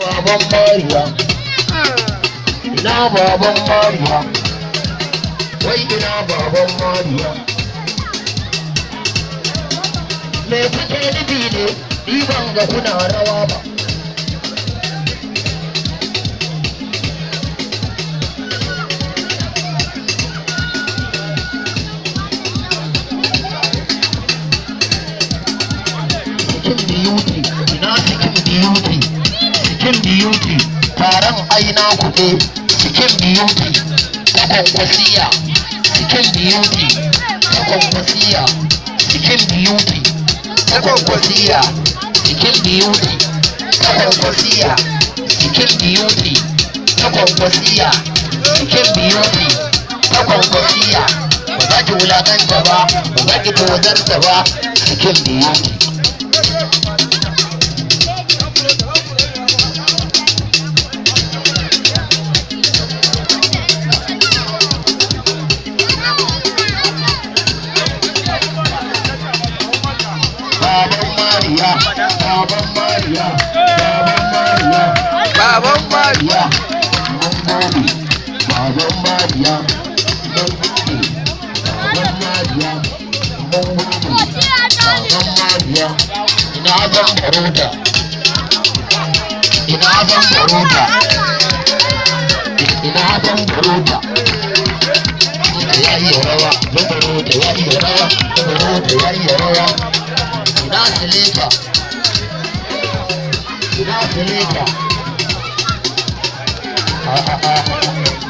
baban Mariya, ina baban Mariya, wai ina baban Mariya. Me kuke nufi ne, ni ban ga kuna rawa ba. Cikin beauty taron aina kuɗe cikin beauty ta kwankwasiya cikin beauty ta kwankwasiya cikin beauty ta kwankwasiya cikin beauty ta kwankwasiya cikin beauty ta kwankwasiya cikin beauty ta kwankwasiya ba za ki wulakanta ba ba za ki tozarta ba cikin beauty. Baban Mariya, Baban Mariya, Baban Mariya, Baban Mariya, Baban Mariya, Baban Mariya, ina zan barota, ina zan barota, ina zan barota. Ya iya rawa, zan barota, ya iya rawa, zan barota, ya iya rawa. Ina Seleka, ina Seleka.